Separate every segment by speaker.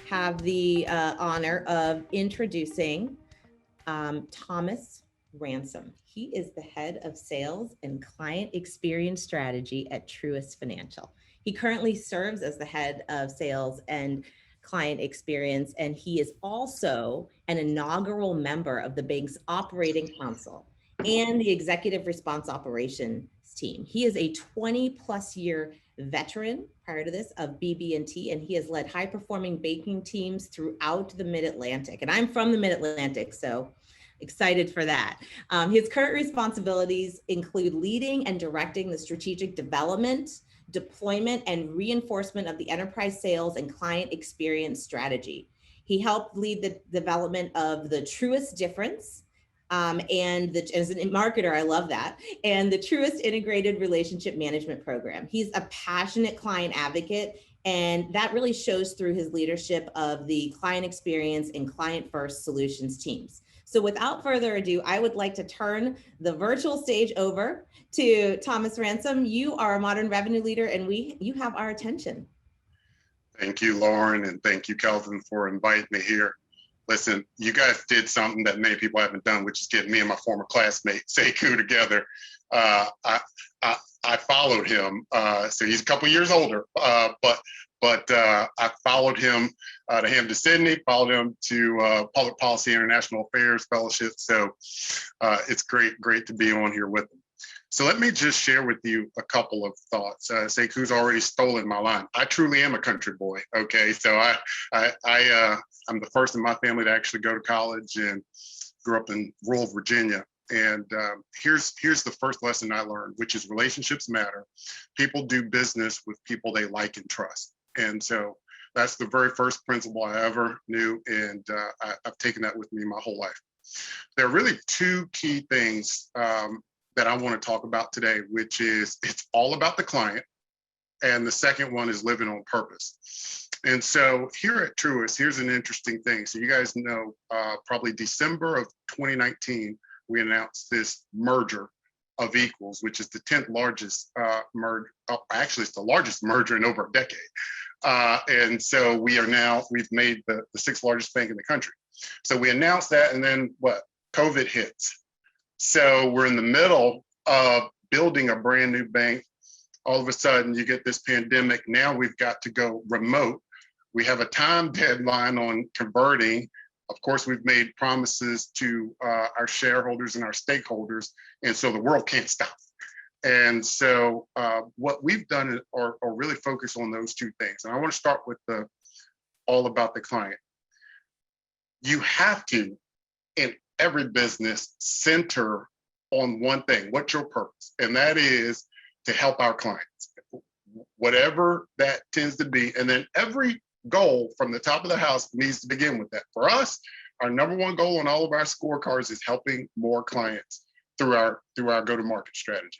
Speaker 1: have the honor of introducing Thomas Ransom. He is the head of sales and client experience strategy at Truist Financial. He currently serves as the head of sales and client experience, and he is also an inaugural member of the bank's operating council and the executive response operations team. He is a 20 plus year veteran prior to this of BB&T, and he has led high performing banking teams throughout the Mid-Atlantic. And I'm from the Mid-Atlantic, so excited for that. His current responsibilities include leading and directing the strategic development, deployment, and reinforcement of the enterprise sales and client experience strategy. He helped lead the development of the Truist Difference, as a marketer, I love that, and the Truist Integrated Relationship Management Program. He's a passionate client advocate, and that really shows through his leadership of the client experience and client first solutions teams. So without further ado, I would like to turn the virtual stage over to Thomas Ransom. You are a modern revenue leader, and you have our attention.
Speaker 2: Thank you, Lauren, and thank you, Kelvin, for inviting me here. Listen, you guys did something that many people haven't done, which is get me and my former classmate Sekou together. I followed him, so he's a couple years older, but I followed him to Hampton Sydney, followed him to Public Policy International Affairs Fellowship. So it's great to be on here with him. So let me just share with you a couple of thoughts. Sekou's already stolen my line. I truly am a country boy. Okay, so I'm the first in my family to actually go to college and grew up in rural Virginia. And here's the first lesson I learned, which is relationships matter. People do business with people they like and trust. And so that's the very first principle I ever knew. And I've taken that with me my whole life. There are really two key things that I want to talk about today, which is it's all about the client. And the second one is living on purpose. And so here at Truist, here's an interesting thing. So you guys know, probably December of 2019, we announced this merger of equals, which is the 10th largest merger. Actually, it's the largest merger in over a decade. And so we've made the 6th largest bank in the country. So we announced that, and then COVID hits. So we're in the middle of building a brand new bank. All of a sudden you get this pandemic. Now we've got to go remote. We have a time deadline on converting. Of course, we've made promises to our shareholders and our stakeholders. And so the world can't stop. And so what we've done are really focus on those two things. And I want to start with all about the client. You have to, in every business, center on one thing. What's your purpose? And that is to help our clients, whatever that tends to be. And then every goal from the top of the house needs to begin with that. For us, our number one goal on all of our scorecards is helping more clients through our go-to-market strategy.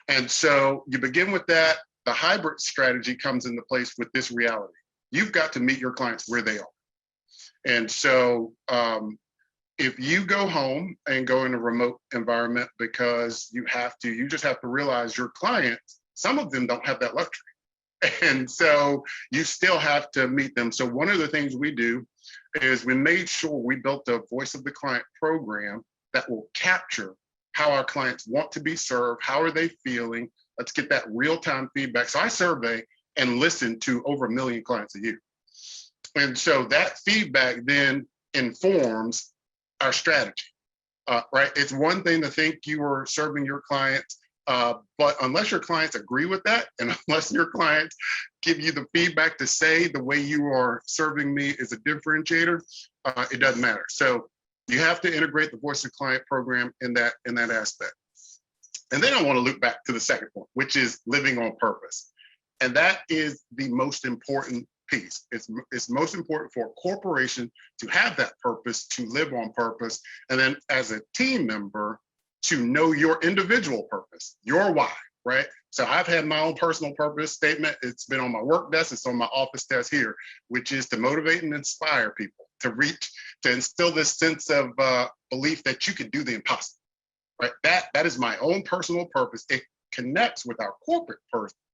Speaker 2: And so you begin with that. The hybrid strategy comes into place with this reality. You've got to meet your clients where they are. And so if you go home and go in a remote environment because you just have to realize your clients, some of them don't have that luxury. And so you still have to meet them. So one of the things we do is we made sure we built a voice of the client program that will capture how our clients want to be served. How are they feeling? Let's get that real-time feedback. So I survey and listen to over 1 million clients a year. And so that feedback then informs our strategy, right? It's one thing to think you are serving your clients, but unless your clients agree with that, and unless your clients give you the feedback to say the way you are serving me is a differentiator, it doesn't matter. So you have to integrate the voice of client program in that aspect. And then I want to loop back to the second point, which is living on purpose. And that is the most important piece. It's most important for a corporation to have that purpose, to live on purpose, and then as a team member to know your individual purpose, your why, right? So I've had my own personal purpose statement. It's been on my work desk, it's on my office desk here, which is to motivate and inspire people to instill this sense of belief that you can do the impossible, right? That is my own personal purpose. It connects with our corporate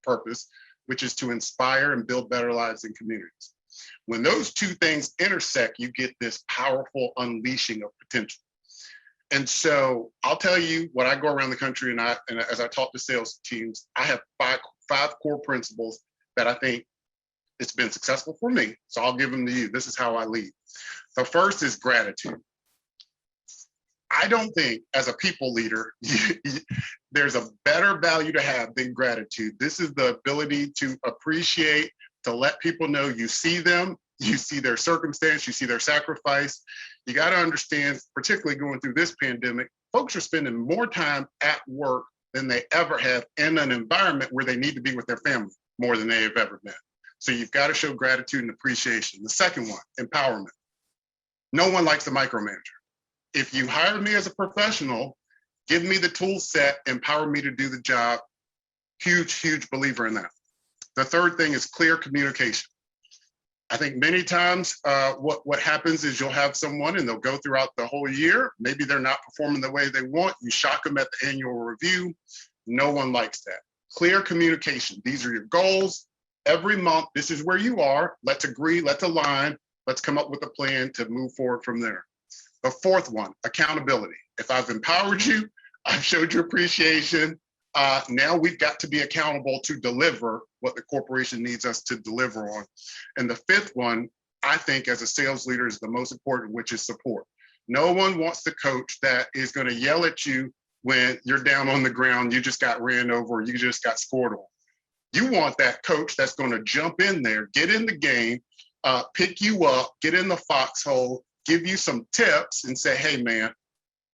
Speaker 2: purpose, which is to inspire and build better lives in communities. When those two things intersect, you get this powerful unleashing of potential. And so I'll tell you, when I go around the country and as I talk to sales teams, I have five core principles that I think it's been successful for me. So I'll give them to you. This is how I lead. The first is gratitude. I don't think as a people leader, there's a better value to have than gratitude. This is the ability to appreciate, to let people know you see them, you see their circumstance, you see their sacrifice. You got to understand, particularly going through this pandemic, folks are spending more time at work than they ever have in an environment where they need to be with their family more than they have ever been. So you've got to show gratitude and appreciation. The second one, empowerment. No one likes a micromanager. If you hire me as a professional, give me the tool set, empower me to do the job. Huge, huge believer in that. The third thing is clear communication. I think many times what happens is you'll have someone and they'll go throughout the whole year. Maybe they're not performing the way they want. You shock them at the annual review. No one likes that. Clear communication. These are your goals. Every month, this is where you are. Let's agree, let's align. Let's come up with a plan to move forward from there. The fourth one, accountability. If I've empowered you, I've showed you appreciation. Now we've got to be accountable to deliver what the corporation needs us to deliver on. And the fifth one, I think as a sales leader is the most important, which is support. No one wants the coach that is going to yell at you when you're down on the ground, you just got ran over, you just got scored on. You want that coach that's going to jump in there, get in the game, pick you up, get in the foxhole, give you some tips and say, hey man,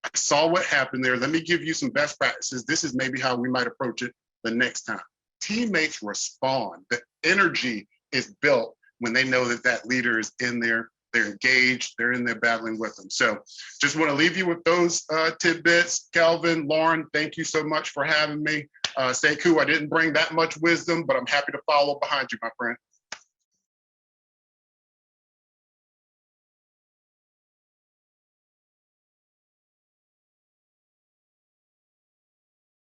Speaker 2: I saw what happened there. Let me give you some best practices. This is maybe how we might approach it the next time. Teammates respond. The energy is built when they know that that leader is in there, they're engaged, they're in there battling with them. So just want to leave you with those tidbits. Kelvin, Lauren, thank you so much for having me. Sekou, I didn't bring that much wisdom, but I'm happy to follow behind you, my friend.